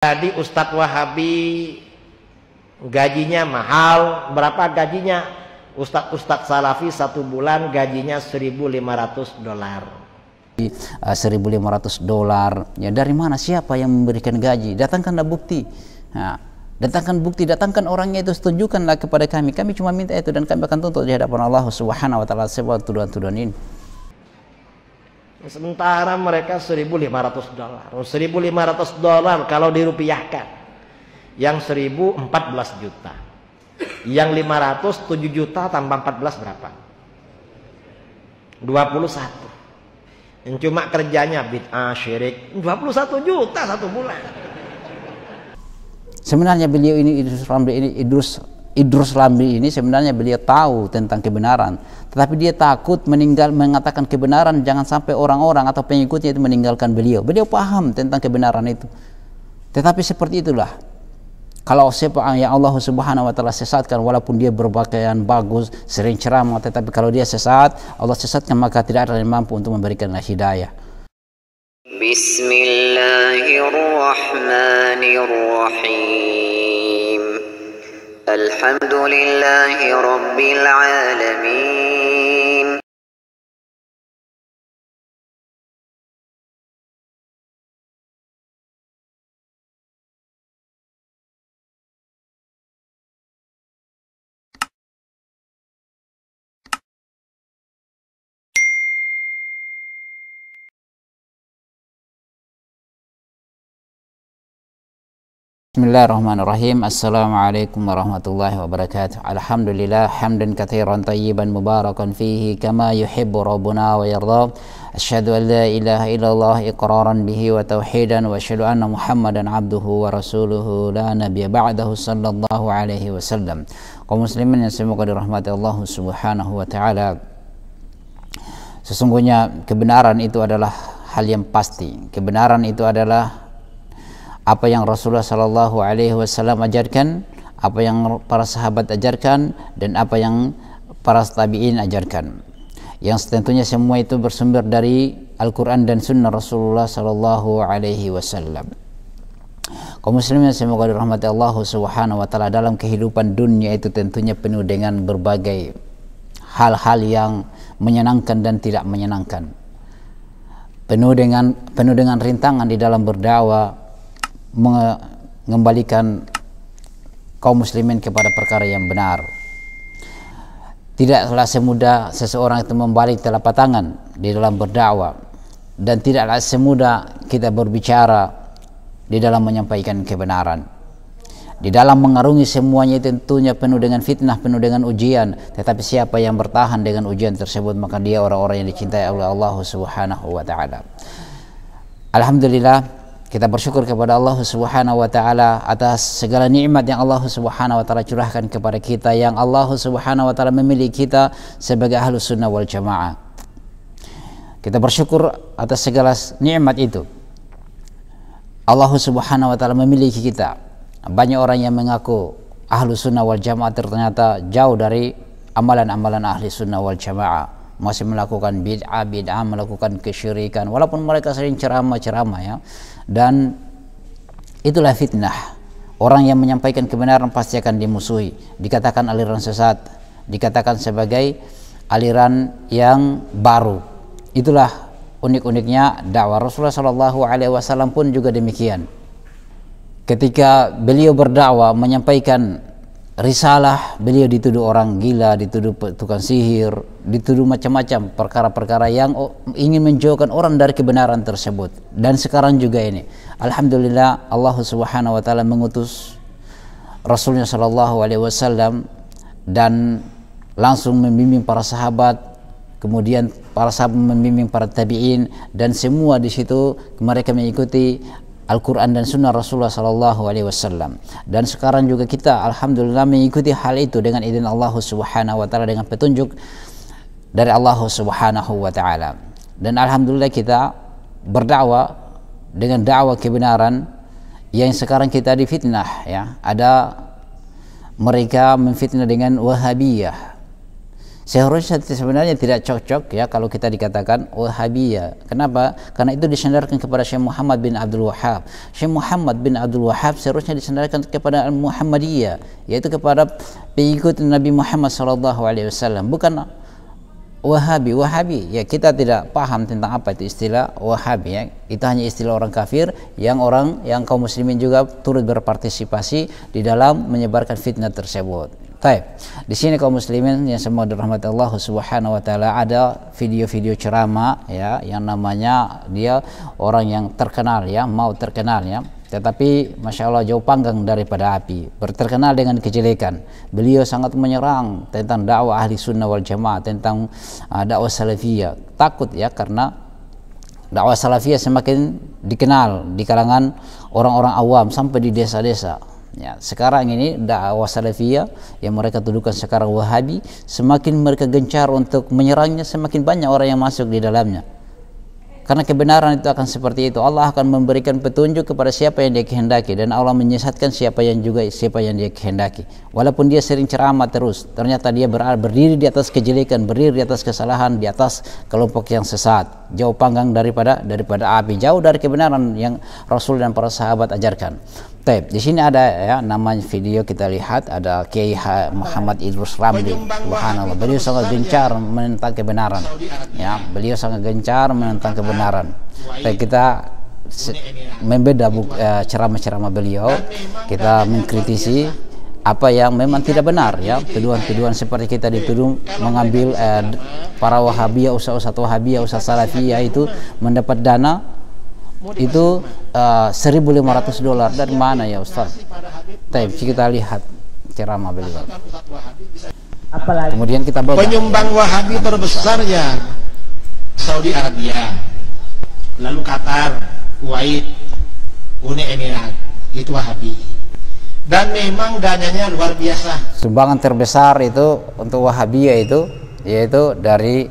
Jadi Ustadz Wahabi gajinya mahal. Berapa gajinya? Ustadz Salafi 1 bulan gajinya $1.500. $1.500. Ya, dari mana? Siapa yang memberikan gaji? Datangkanlah bukti. Nah, datangkan bukti, datangkan orangnya itu, tunjukkanlah kepada kami. Kami cuma minta itu dan kami akan tuntut di hadapan Allah Subhanahu wa taala sebab tuduhan-tuduhan ini. Sementara mereka $1.500. $1.500 kalau dirupiahkan, yang 1.000 14 juta, yang 500 7 juta tambah 14 berapa? 21. Yang cuma kerjanya bid'ah syirik 21 juta 1 bulan. Sebenarnya beliau ini Idrus Ramli ini sebenarnya beliau tahu tentang kebenaran, tetapi dia takut mengatakan kebenaran, jangan sampai orang-orang atau pengikutnya itu meninggalkan beliau. Beliau paham tentang kebenaran itu, tetapi seperti itulah kalau siapa yang Allah Subhanahu wa taala sesatkan, walaupun dia berpakaian bagus, sering ceramah, tetapi kalau dia sesat, Allah sesatkan, maka tidak ada yang mampu untuk memberikan hidayah. Bismillahirrahmanirrahim. Alhamdulillahi Rabbil Alamin. Bismillahirrahmanirrahim. Assalamualaikum warahmatullahi wabarakatuh. Alhamdulillah hamdan katsiran tayyiban mubarakan fihi kama yuhibbu rabbuna wa yarda. Asyhadu an la ilaha illallah iqraran bihi wa tauhidan wa asyhadu anna Muhammadan abduhu wa rasuluhu la nabiyya ba'dahu sallallahu alaihi wasallam. Kaum muslimin yang semoga dirahmati Allah Subhanahu wa taala. Sesungguhnya kebenaran itu adalah hal yang pasti. Kebenaran itu adalah apa yang Rasulullah Sallallahu Alaihi Wasallam ajarkan, apa yang para sahabat ajarkan, dan apa yang para tabi'in ajarkan. Yang tentunya semua itu bersumber dari Al-Quran dan Sunnah Rasulullah Sallallahu Alaihi Wasallam. Kaum muslimin semoga dirahmati Allah Subhanahu Wa Taala, dalam kehidupan dunia itu tentunya penuh dengan berbagai hal-hal yang menyenangkan dan tidak menyenangkan. Penuh dengan rintangan di dalam berdakwah, mengembalikan kaum muslimin kepada perkara yang benar. Tidaklah semudah seseorang itu membalik telapak tangan di dalam berdakwah, dan tidaklah semudah kita berbicara di dalam menyampaikan kebenaran. Di dalam mengarungi semuanya tentunya penuh dengan fitnah, penuh dengan ujian, tetapi siapa yang bertahan dengan ujian tersebut, maka dia orang-orang yang dicintai oleh Allah Subhanahu wa taala. Alhamdulillah, kita bersyukur kepada Allah Subhanahu wa taala atas segala nikmat yang Allah Subhanahu wa taala curahkan kepada kita, yang Allah Subhanahu wa taala memilih kita sebagai Ahlus Sunnah wal Jamaah. Kita bersyukur atas segala nikmat itu. Allah Subhanahu wa taala memiliki kita. Banyak orang yang mengaku Ahlus Sunnah wal Jamaah ternyata jauh dari amalan-amalan Ahli Sunnah wal Jamaah. Masih melakukan bid'ah, melakukan kesyirikan, walaupun mereka sering ceramah ya. Dan itulah fitnah. Orang yang menyampaikan kebenaran pasti akan dimusuhi, dikatakan aliran sesat, dikatakan sebagai aliran yang baru. Itulah unik-uniknya dakwah Rasulullah Sallallahu Alaihi Wasallam pun juga demikian. Ketika beliau berdakwah menyampaikan risalah, beliau dituduh orang gila, dituduh tukang sihir, dituduh macam-macam perkara-perkara yang ingin menjauhkan orang dari kebenaran tersebut. Dan sekarang juga ini, alhamdulillah, Allah Subhanahu wa taala mengutus Rasulnya Sallallahu Alaihi Wasallam dan langsung membimbing para sahabat, kemudian para sahabat membimbing para tabi'in, dan semua di situ mereka mengikuti Al-Quran dan Sunnah Rasulullah Sallallahu Alaihi Wasallam. Dan sekarang juga kita alhamdulillah mengikuti hal itu dengan izin Allah Subhanahu wa taala, dengan petunjuk dari Allah Subhanahu wa taala. Dan alhamdulillah kita berdakwah dengan dakwah kebenaran yang sekarang kita difitnah ya. Ada mereka memfitnah dengan Wahabiyah. Seharusnya sebenarnya tidak cocok ya kalau kita dikatakan Wahabiyah. Kenapa? Karena itu disandarkan kepada Syekh Muhammad bin Abdul Wahhab. Syekh Muhammad bin Abdul Wahhab seharusnya disandarkan kepada Muhammadiyah, yaitu kepada pengikut Nabi Muhammad SAW, bukan Wahabi. Wahabi ya, kita tidak paham tentang apa itu istilah Wahabi ya. Itu hanya istilah orang kafir yang kaum muslimin juga turut berpartisipasi di dalam menyebarkan fitnah tersebut. Baik, di sini kaum muslimin yang semua dirahmati Allah Subhanahu wa taala, ada video-video ceramah ya yang namanya dia orang yang terkenal ya, mau terkenal ya, tetapi masya Allah jauh panggang daripada api, berterkenal dengan kejelekan. Beliau sangat menyerang tentang dakwah ahli sunnah wal jamaah, tentang dakwah salafiyah. Takut ya, karena dakwah salafiyah semakin dikenal di kalangan orang-orang awam sampai di desa-desa. Ya, sekarang ini dakwah salafiyah yang mereka tuduhkan sekarang Wahabi, semakin mereka gencar untuk menyerangnya, semakin banyak orang yang masuk di dalamnya. Karena kebenaran itu akan seperti itu. Allah akan memberikan petunjuk kepada siapa yang dia kehendaki, dan Allah menyesatkan siapa yang dia kehendaki. Walaupun dia sering ceramah terus, ternyata dia berdiri di atas kejelekan, berdiri di atas kesalahan, di atas kelompok yang sesat, jauh panggang daripada api, jauh dari kebenaran yang Rasul dan para sahabat ajarkan. Baik, di sini ada ya namanya video, kita lihat ada Kiai Muhammad Idrus Ramli. Subhanallah, beliau sangat gencar menentang kebenaran. Ya, beliau sangat gencar menentang kebenaran. Baik, kita membeda ceramah-ceramah beliau, kita mengkritisi apa yang memang tidak benar ya, tuduhan-tuduhan seperti kita dituduh mengambil para Wahabiyah, ustaz-ustaz Wahabiyah, ustaz Salafiyah itu mendapat dana itu $1.500 dari mana ya Ustaz? Tapi kita lihat ceramah beliau. Kemudian kita bawa penyumbang Wahabi terbesar ya Saudi Arabia, lalu Qatar, Kuwait, Uni Emirat, itu Wahabi. Dan memang dananya luar biasa. Sumbangan terbesar itu untuk Wahabiyah itu yaitu dari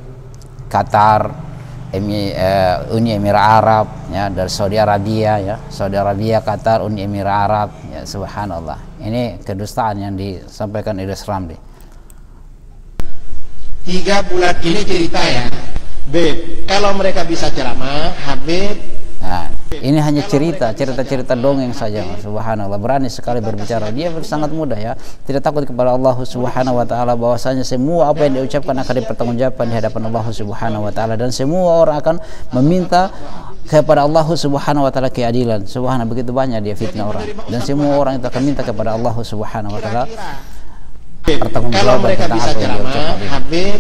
Qatar, Uni Emirat Arab ya, dari Saudi Arabia ya, Saudi Arabia, Qatar, Uni Emirat Arab ya. Subhanallah, ini kedustaan yang disampaikan Idrus Ramli. 3 bulan ini cerita ya Beb, kalau mereka bisa ceramah Habib. Nah, ini hanya cerita dongeng saja. Subhanallah, berani sekali berbicara. Dia sangat mudah ya, tidak takut kepada Allah Subhanahu wa taala, bahwasanya semua apa yang diucapkan akan dipertanggungjawabkan di hadapan Allah Subhanahu wa taala, dan semua orang akan meminta kepada Allah Subhanahu wa taala keadilan. Subhanallah, begitu banyak dia fitnah orang, dan semua orang itu akan minta kepada Allah Subhanahu wa taala pertanggungjawaban tentang apa yang diucapkan. Habib,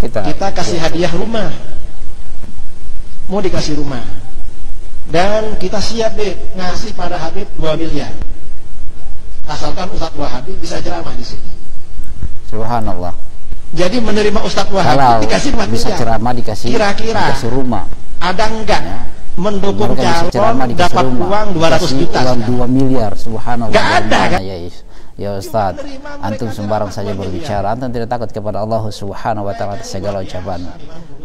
kita kasih hadiah rumah, mau dikasih rumah. Dan kita siap deh ngasih pada Habib 2 miliar, asalkan Ustadz Wahabi bisa ceramah di sini. Subhanallah. Jadi menerima Ustadz Wahabi dikasih 4 bisa miliar. ceramah kira-kira dikasih rumah. Ada enggak ya, mendukung calon dapat uang 200 juta? Uang 2 miliar. Subhanallah. Enggak ada kan? Ya Ustaz, antum sembarang saja berbicara, antum tidak takut kepada Allah Subhanahu wa taala atas segala ucapan.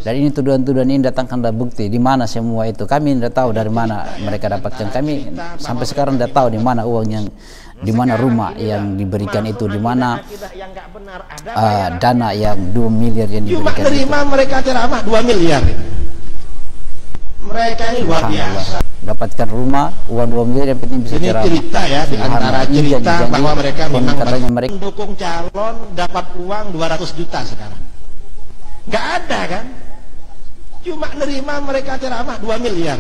Dan ini tuduhan-tuduhan ini datangkan dari bukti. Di mana semua itu? Kami tidak tahu dari mana mereka dapatkan. Kami sampai sekarang tidak tahu di mana uang yang, di mana rumah yang diberikan itu, di mana dana yang 2 miliar yang diberikan. Cuma terima itu. Mereka ceramah 2 miliar. Mereka ini luar biasa. Dapatkan rumah, uang 2 miliar, yang penting bisa ceramah. Ini cerita ya, di antara cerita bahwa mereka memang mereka mendukung calon dapat uang 200 juta sekarang. Nggak ada kan? Cuma nerima mereka ceramah 2 miliar.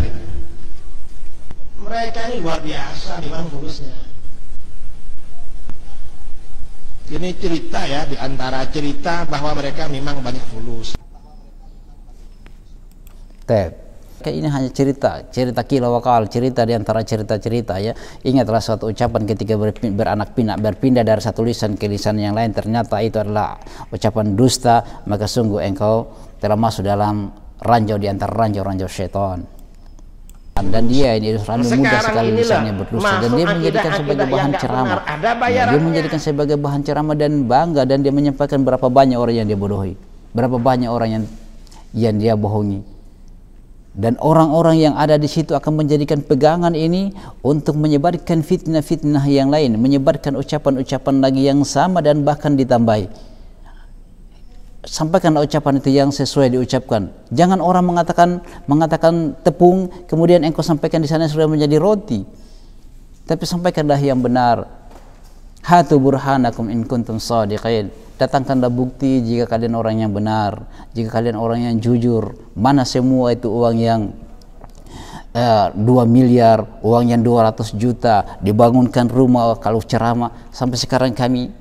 Mereka ini luar biasa memang fulusnya. Ini cerita ya, di antara cerita bahwa mereka memang banyak fulus. Ini hanya cerita kila wakal, cerita di antara cerita-cerita ya. Ingatlah suatu ucapan ketika berpindah dari satu lisan ke lisan yang lain, ternyata itu adalah ucapan dusta, maka sungguh engkau telah masuk dalam ranjau di antara ranjau-ranjau syaitan. Dan dia ini mudah sekali lisannya berdusta, dan dia menjadikan sebagai bahan ceramah. Dia menjadikan sebagai bahan ceramah dan bangga, dan dia menyampaikan berapa banyak orang yang dia bodohi, berapa banyak orang yang dia bohongi. Dan orang-orang yang ada di situ akan menjadikan pegangan ini untuk menyebarkan fitnah-fitnah yang lain, menyebarkan ucapan-ucapan lagi yang sama dan bahkan ditambahi. sampaikanlah ucapan itu yang sesuai diucapkan. Jangan orang mengatakan tepung, kemudian engkau sampaikan di sana sudah menjadi roti. Tapi sampaikanlah yang benar. Hatu burhanakum in kuntum shadiqin. Datangkanlah bukti jika kalian orang yang benar, jika kalian orang yang jujur. Mana semua itu uang yang 2 miliar, uang yang 200 juta, dibangunkan rumah kalau ceramah. Sampai sekarang kami,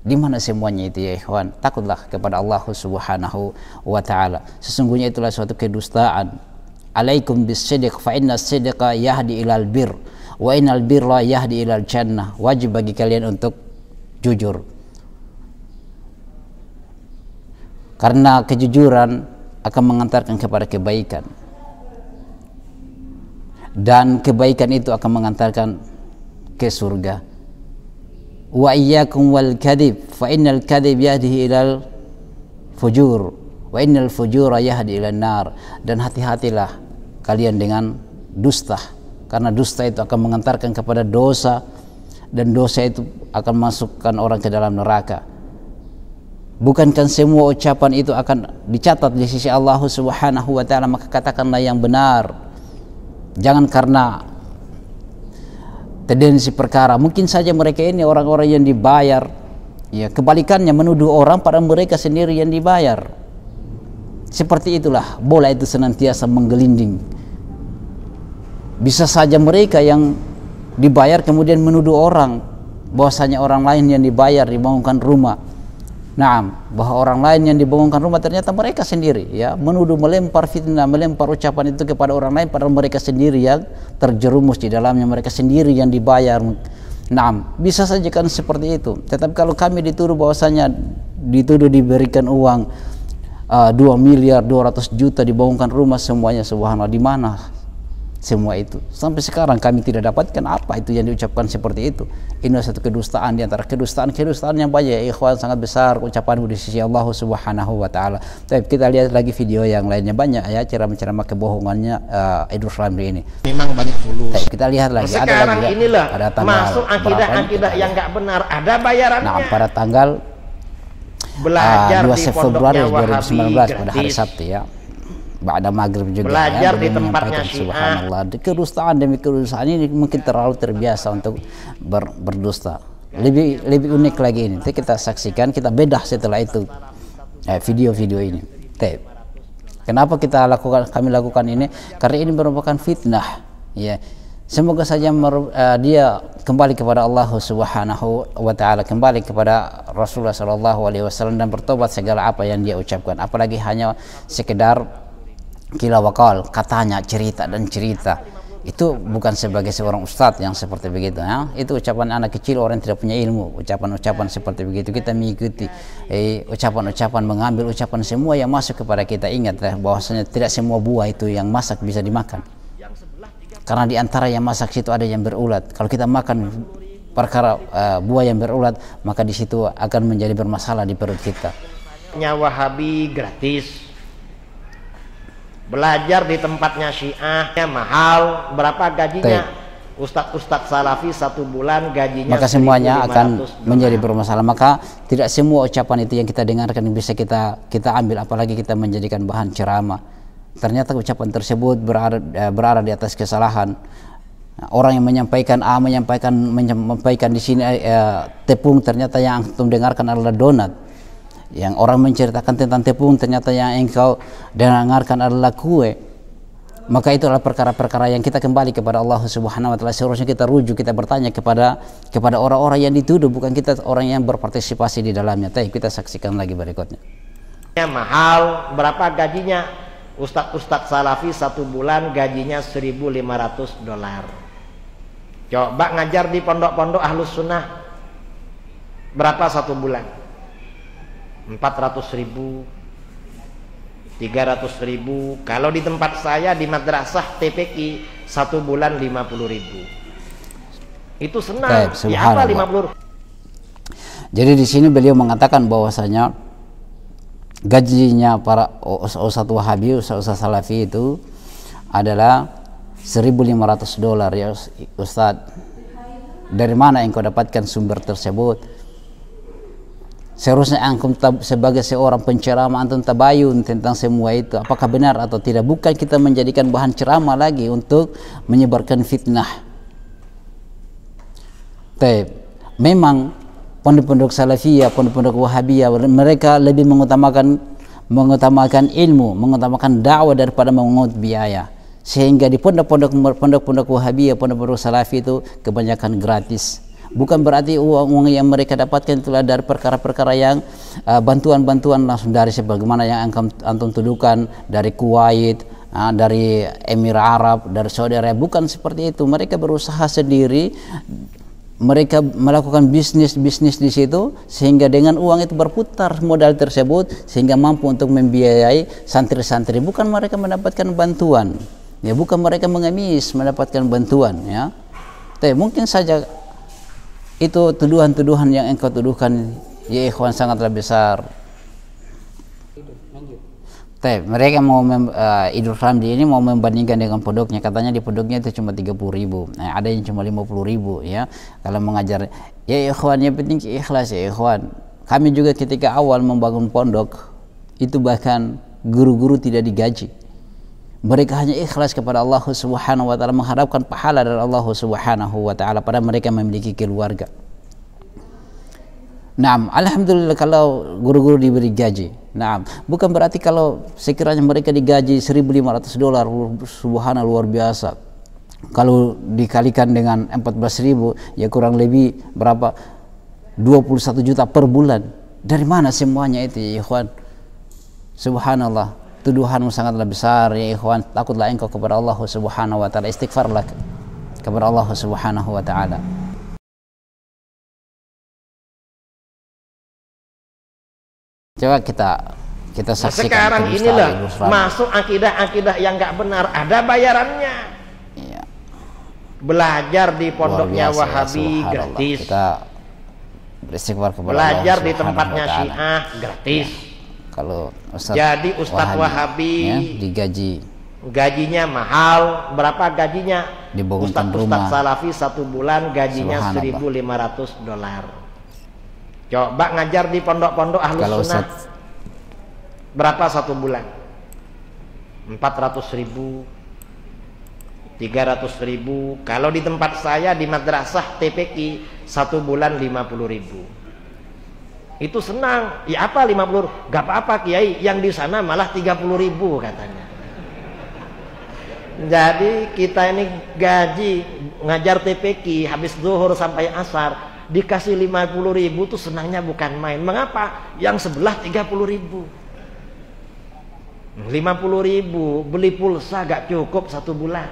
di mana semuanya itu ya ikhwan? Takutlah kepada Allah Subhanahu wa taala. Sesungguhnya itulah suatu kedustaan. Alaikum bis-sidq fa inna as-sidqa yahdi ilal bir wa innal birra yahdi ilal jannah. Wajib bagi kalian untuk jujur. Karena kejujuran akan mengantarkan kepada kebaikan. Dan kebaikan itu akan mengantarkan ke surga. Wa iyyakum wal kadhib fa innal kadhib yahdi ilal fujur wa innal fujura yahdi ilan nar. Dan hati-hatilah kalian dengan dusta, karena dusta itu akan mengantarkan kepada dosa, dan dosa itu akan masukkan orang ke dalam neraka. Bukankah semua ucapan itu akan dicatat di sisi Allah Subhanahu wa taala? Maka katakanlah yang benar. Jangan karena tendensi perkara. Mungkin saja mereka ini orang-orang yang dibayar, ya, kebalikannya menuduh orang pada mereka sendiri yang dibayar. Seperti itulah bola itu senantiasa menggelinding. Bisa saja mereka yang dibayar kemudian menuduh orang bahwasanya orang lain yang dibayar dibangunkan rumah. Bahwa orang lain yang dibangunkan rumah ternyata mereka sendiri, ya, menuduh, melempar fitnah, melempar ucapan itu kepada orang lain padahal mereka sendiri yang terjerumus di dalamnya, mereka sendiri yang dibayar. Bisa saja kan seperti itu. Tetapi kalau kami dituduh bahwasanya diberikan uang 2 miliar 200 juta dibangunkan rumah semuanya, subhanallah, di mana semua itu? Sampai sekarang kami tidak dapatkan apa itu yang diucapkan seperti itu. Ini satu kedustaan di antara kedustaan yang banyak ya ikhwan, sangat besar ucapanmu di sisi Allah Subhanahu wa taala. Tapi kita lihat lagi video yang lainnya, banyak ya ceramah-ceramah kebohongannya Idrus Ramli ini. Memang banyak tulus. Kita lihat lagi, sekarang ada lagi inilah pada tanggal masuk akidah yang nggak benar, ada bayarannya. Pada tanggal belajar 2 di Februari pondoknya 2019 pada hari gratis. Sabtu ya. Ba'da maghrib juga Belajar ya, di tempatnya Syiah. subhanallah, kedustaan demi kedustaan ini mungkin terlalu terbiasa untuk berdusta. Lebih unik lagi ini. Kita saksikan, kita bedah setelah itu video-video ini. Kenapa kami lakukan ini? Karena ini merupakan fitnah, ya. Semoga saja dia kembali kepada Allah Subhanahu wa taala, kembali kepada Rasulullah sallallahu alaihi wasallam dan bertobat segala apa yang dia ucapkan. Apalagi hanya sekedar kila wakal, katanya, cerita. Itu bukan sebagai seorang ustadz yang seperti begitu ya. Itu ucapan anak kecil, orang yang tidak punya ilmu. Ucapan-ucapan seperti begitu kita mengikuti, ucapan-ucapan, mengambil ucapan semua yang masuk kepada kita. Ingat bahwasanya tidak semua buah itu yang masak bisa dimakan, karena di antara yang masak situ ada yang berulat. Kalau kita makan perkara buah yang berulat, maka di situ akan menjadi bermasalah di perut kita. Wahabi gratis. Belajar di tempatnya Syiah mahal. Berapa gajinya? Ustadz Salafi 1 bulan gajinya, maka semuanya akan menjadi bermasalah. Maka tidak semua ucapan itu yang kita dengarkan bisa kita ambil, apalagi kita menjadikan bahan ceramah. Ternyata ucapan tersebut berada di atas kesalahan. Orang yang menyampaikan menyampaikan di sini tepung, ternyata yang antum dengarkan adalah donat. Yang orang menceritakan tentang tepung, ternyata yang engkau dengarkan adalah kue. Maka itu adalah perkara-perkara yang kita kembali kepada Allah Subhanahu wa taala. Seharusnya kita rujuk, kita bertanya kepada orang-orang yang dituduh, bukan kita orang yang berpartisipasi di dalamnya. Kita saksikan lagi berikutnya. Mahal. Berapa gajinya? Ustadz Salafi 1 bulan gajinya $1.500. Coba ngajar di pondok-pondok Ahlus Sunnah, berapa 1 bulan? 400.000, 300.000. Kalau di tempat saya di madrasah TPQ 1 bulan 50.000. Itu senang. Ya apa 50? Jadi di sini beliau mengatakan bahwasanya gajinya para ustadz Wahabi, ustadz Salafi itu adalah $1.500 ya Ustadz. Dari mana engkau dapatkan sumber tersebut? Seharusnya antum sebagai seorang penceramah antum tabayun tentang semua itu, apakah benar atau tidak. Bukan kita menjadikan bahan ceramah lagi untuk menyebarkan fitnah. Memang pondok-pondok salafiyah, pondok-pondok wahabiyah, mereka lebih mengutamakan ilmu, mengutamakan dakwah daripada mengut biaya. Sehingga di pondok-pondok wahabiyah, pondok-pondok salafi itu kebanyakan gratis. Bukan berarti uang yang mereka dapatkan itulah dari perkara-perkara yang bantuan-bantuan langsung dari sebagaimana yang antum tuduhkan dari Kuwait, dari Emir Arab, dari Saudi Arabia. Bukan seperti itu. Mereka berusaha sendiri, mereka melakukan bisnis di situ, sehingga dengan uang itu berputar modal tersebut sehingga mampu untuk membiayai santri-santri. Bukan mereka mendapatkan bantuan, ya, bukan mereka mengemis mendapatkan bantuan, ya. Tapi mungkin saja itu tuduhan-tuduhan yang engkau tuduhkan, ya ikhwan, sangatlah besar. Mereka mau Idul Ramli ini mau membandingkan dengan pondoknya, katanya di pondoknya itu cuma 30.000, ada yang cuma 50.000, ya. Kalau mengajar, ya ikhwan, yang penting ikhlas, ya ikhwan. Kami juga ketika awal membangun pondok itu bahkan guru-guru tidak digaji. Mereka hanya ikhlas kepada Allah Subhanahu wa taala, mengharapkan pahala dari Allah Subhanahu wa taala, pada mereka memiliki keluarga. Nah, alhamdulillah kalau guru-guru diberi gaji. Nah, bukan berarti kalau sekiranya mereka digaji $1.500, subhanallah, luar biasa. Kalau dikalikan dengan 14.000, ya kurang lebih berapa? 21 juta per bulan. Dari mana semuanya itu, ya ikhwan? Subhanallah. Tuduhanmu sangatlah besar, ya ikhwan. Takutlah engkau kepada Allah Subhanahu wa taala, istighfarlah kepada Allah Subhanahu wa taala. Coba kita saksikan. Sekarang inilah masuk akidah-akidah yang nggak benar, ada bayarannya. Iya. Belajar di pondoknya Wahabi gratis. Kita beristighfar kepada belajar Allah di tempatnya wa ta'ala. Syiah gratis. Ya. Kalau jadi Ustadz Wahabi, ya, digaji, gajinya mahal. Berapa gajinya? Dibangunkan rumah. Ustadz Salafi 1 bulan gajinya $1.500. Coba ngajar di pondok-pondok Ahlus Sunnah, berapa 1 bulan? 400.000, 300.000. Kalau di tempat saya di madrasah TPQ 1 bulan 50.000. Itu senang. Ya apa 50? Gak apa-apa Kiai, yang di sana malah 30.000 katanya. Jadi kita ini gaji ngajar TPQ habis zuhur sampai asar dikasih 50.000 tuh senangnya bukan main. Mengapa? Yang sebelah 30.000. 50.000 beli pulsa gak cukup 1 bulan.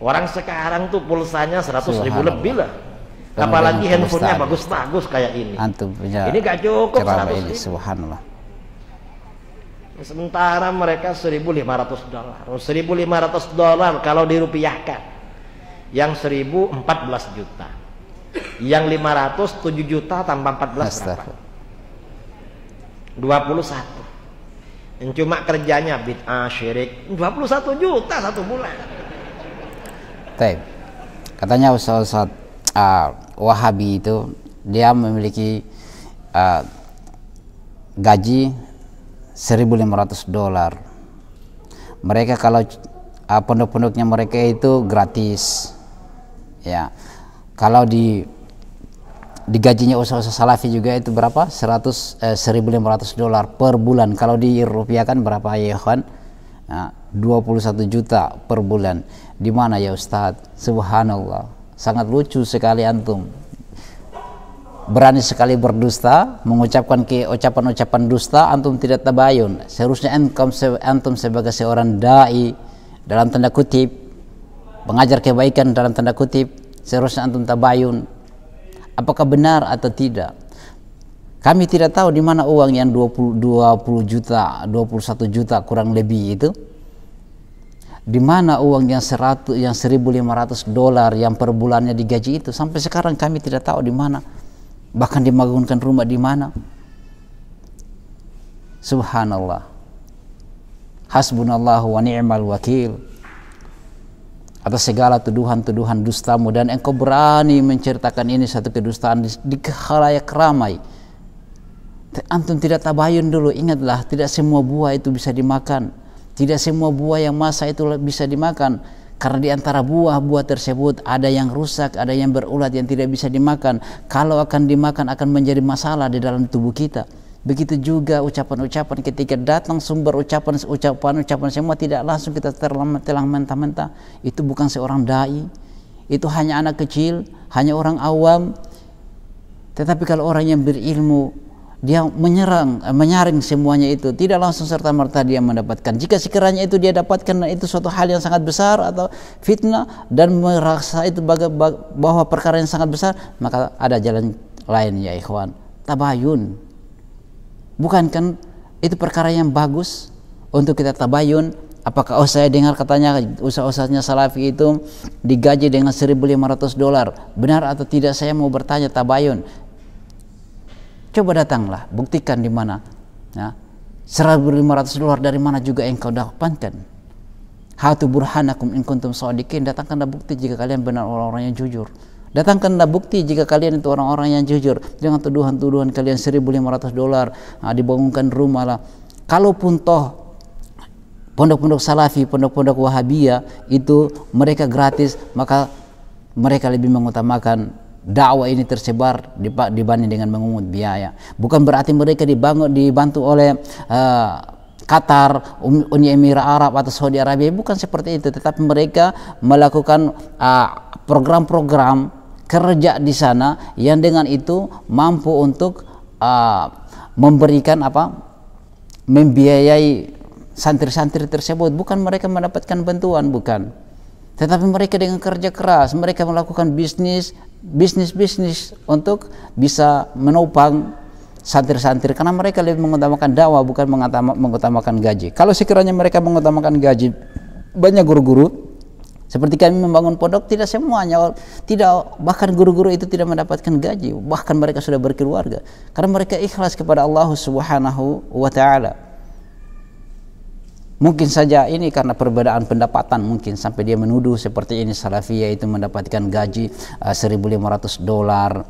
Orang sekarang tuh pulsanya 100.000 lebih lah. Apalagi handphonenya bagus-bagus kayak ini. Ini gak cukup 100.000. Subhanallah. Sementara mereka $1.500. $1.500 kalau dirupiahkan, yang 1.000 14 juta, yang 500 7 juta tambah 14 berapa? 21. Yang cuma kerjanya bid'ah, syirik, 21 juta 1 bulan. Katanya Ustaz Wahabi itu dia memiliki gaji $1.500. Mereka kalau pondok-pondoknya mereka itu gratis, ya. Kalau digajinya usaha salafi juga itu berapa? $1.500 per bulan. Kalau dirupiahkan berapa ya kan? 21 juta per bulan. Di mana ya Ustadz? Subhanallah. Sangat lucu sekali antum. Berani sekali berdusta, mengucapkan ucapan-ucapan dusta, antum tidak tabayun. Seharusnya antum sebagai seorang dai dalam tanda kutip, mengajar kebaikan dalam tanda kutip, seharusnya antum tabayun. Apakah benar atau tidak? Kami tidak tahu di mana uang yang 20 juta, 21 juta kurang lebih itu. Di mana uang yang $1.500 yang per bulannya digaji itu? Sampai sekarang kami tidak tahu di mana. Bahkan dibangunkan rumah di mana. Subhanallah. Hasbunallahu wa ni'mal wakil. Atas segala tuduhan-tuduhan dustamu, dan engkau berani menceritakan ini satu kedustaan di khalayak ramai. Antum tidak tabayun dulu, ingatlah tidak semua buah itu bisa dimakan. Tidak semua buah yang masa itu bisa dimakan. Karena di antara buah-buah tersebut ada yang rusak, ada yang berulat yang tidak bisa dimakan. Kalau akan dimakan akan menjadi masalah di dalam tubuh kita. Begitu juga ucapan-ucapan, ketika datang sumber ucapan semua tidak langsung kita telang mentah-mentah. Itu bukan seorang dai, itu hanya anak kecil, hanya orang awam. Tetapi kalau orang yang berilmu, dia menyaring semuanya itu, tidak langsung serta-merta dia mendapatkan. Jika sekiranya itu dia dapatkan, itu suatu hal yang sangat besar atau fitnah, dan merasa itu bahwa perkara yang sangat besar, maka ada jalan lain ya ikhwan, tabayun. Bukankah itu perkara yang bagus untuk kita tabayun? Apakah saya dengar katanya usaha-usahanya Salafi itu digaji dengan $1.500? Benar atau tidak? Saya mau bertanya, tabayun. Coba datanglah, buktikan di mana. Ya. $1.500 dari mana juga yang kau dapatkan? Hatu burhanakum in kuntum shadiqin. Datangkanlah bukti jika kalian benar orang-orang yang jujur. Datangkanlah bukti jika kalian itu orang-orang yang jujur. Jangan tuduhan-tuduhan kalian $1.500 dibangunkan rumah lah. Kalaupun toh pondok-pondok Salafi, pondok-pondok Wahabiyah itu mereka gratis, maka mereka lebih mengutamakan dakwah ini tersebar dibanding dengan mengungut biaya. Bukan berarti mereka dibantu oleh Qatar, Uni Emirat Arab atau Saudi Arabia, bukan seperti itu. Tetapi mereka melakukan program-program kerja di sana yang dengan itu mampu untuk memberikan membiayai santri-santri tersebut. Bukan mereka mendapatkan bantuan, bukan. Tetapi mereka dengan kerja keras, mereka melakukan bisnis untuk bisa menopang santri-santri, karena mereka lebih mengutamakan dakwah, bukan mengutamakan gaji. Kalau sekiranya mereka mengutamakan gaji, banyak guru-guru seperti kami membangun pondok, tidak semuanya, bahkan guru-guru itu tidak mendapatkan gaji, bahkan mereka sudah berkeluarga karena mereka ikhlas kepada Allah Subhanahu wa taala. Mungkin saja ini karena perbedaan pendapatan, mungkin sampai dia menuduh seperti ini Salafiyah itu mendapatkan gaji $1.500.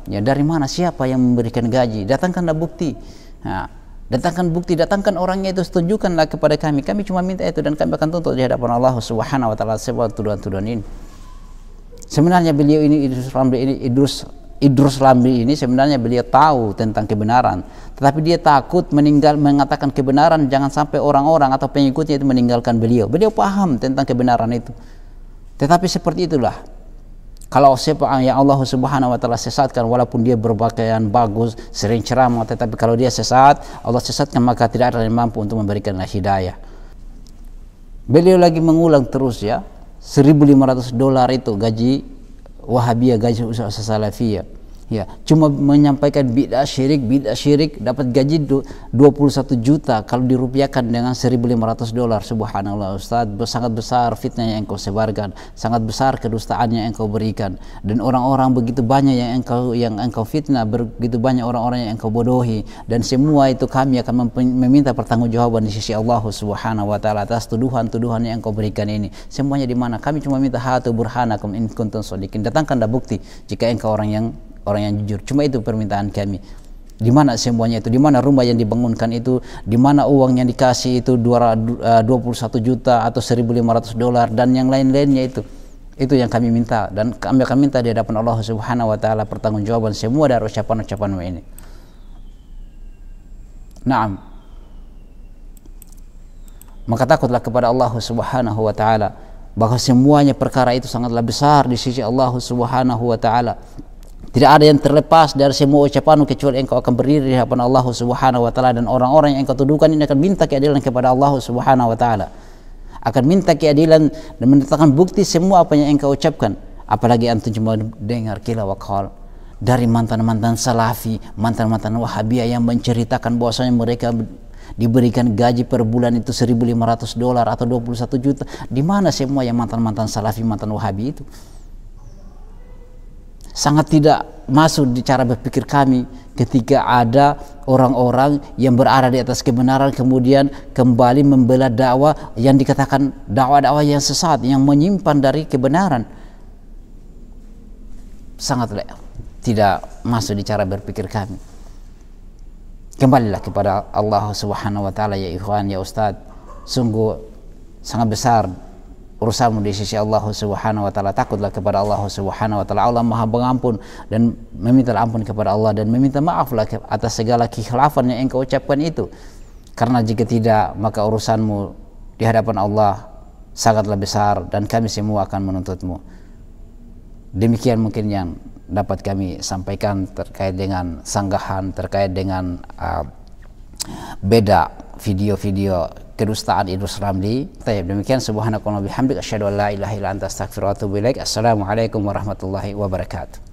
Ya, dari mana, siapa yang memberikan gaji? Datangkanlah bukti. Nah, datangkan bukti, datangkan orangnya itu, tunjukkanlah kepada kami. Kami cuma minta itu dan kami akan tuntut di hadapan Allah Subhanahu wa taala sebab tuduhan-tuduhan ini. Sebenarnya beliau ini Idrus Lamri ini sebenarnya beliau tahu tentang kebenaran, tetapi dia takut mengatakan kebenaran, jangan sampai orang-orang atau pengikutnya itu meninggalkan beliau. Beliau paham tentang kebenaran itu. Tetapi seperti itulah, kalau siapa yang Allah Subhanahu wa taala sesatkan, walaupun dia berpakaian bagus, sering ceramah, tetapi kalau dia sesat, Allah sesatkan, maka tidak ada yang mampu untuk memberikan hidayah. Beliau lagi mengulang terus ya, $1.500 itu gaji Wahabiyah, gaji usaha Salafiyah. Ya, cuma menyampaikan bid'ah syirik dapat gaji 21 juta kalau dirupiahkan dengan $1.500. Subhanallah Ustaz, sangat besar fitnah yang engkau sebarkan, sangat besar kedustaan yang engkau berikan, dan orang-orang begitu banyak yang engkau fitnah, begitu banyak orang-orang yang engkau bodohi, dan semua itu kami akan meminta pertanggungjawaban di sisi Allah Subhanahu wa taala atas tuduhan-tuduhan yang engkau berikan ini. Semuanya di mana? Kami cuma minta hatu burhanakum in kuntum shadiqin. Datangkanlah bukti jika engkau orang yang jujur. Cuma itu permintaan kami. Di mana semuanya itu? Di mana rumah yang dibangunkan itu? Di mana uang yang dikasih itu 21 juta atau $1.500 dan yang lain-lainnya itu? Itu yang kami minta, dan kami akan minta di hadapan Allah Subhanahu wa taala pertanggungjawaban semua dari ucapan-ucapanmu ini. Naam. Maka takutlah kepada Allah Subhanahu wa taala bahwa semuanya perkara itu sangatlah besar di sisi Allah Subhanahu wa taala. Tidak ada yang terlepas dari semua ucapanmu kecuali engkau akan berdiri di hadapan Allah Subhanahu wa taala, dan orang-orang yang engkau tuduhkan ini akan minta keadilan kepada Allah Subhanahu wa taala. Akan minta keadilan dan mendatangkan bukti semua apa yang engkau ucapkan. Apalagi antum cuma dengar kila wa qal dari mantan-mantan Salafi, mantan-mantan Wahabiyah yang menceritakan bahwasanya mereka diberikan gaji per bulan itu $1.500 atau 21 juta. Di mana semua yang mantan-mantan Salafi, mantan Wahabi itu? Sangat tidak masuk di cara berpikir kami ketika ada orang-orang yang berada di atas kebenaran kemudian kembali membela dakwah yang dikatakan dakwah-dakwah yang sesat, yang menyimpan dari kebenaran. Sangat tidak masuk di cara berpikir kami. kembalilah kepada Allah Subhanahu wa taala ya ikhwan, ya ustaz. Sungguh sangat besar urusanmu di sisi Allah Subhanahu wa taala. Takutlah kepada Allah Subhanahu wa taala. Allah Maha Pengampun, dan meminta ampun kepada Allah dan meminta maaflah atas segala kekhilafan yang engkau ucapkan itu. Karena jika tidak, maka urusanmu di hadapan Allah sangatlah besar dan kami semua akan menuntutmu. Demikian mungkin yang dapat kami sampaikan terkait dengan sanggahan, terkait dengan beda video-video kedustaan Idrus Ramli. Demikian, subhanakallahumma bihamdika asyhadu an la ilaha illa anta astaghfiruka wa atubu ilaik. Assalamualaikum warahmatullahi wabarakatuh.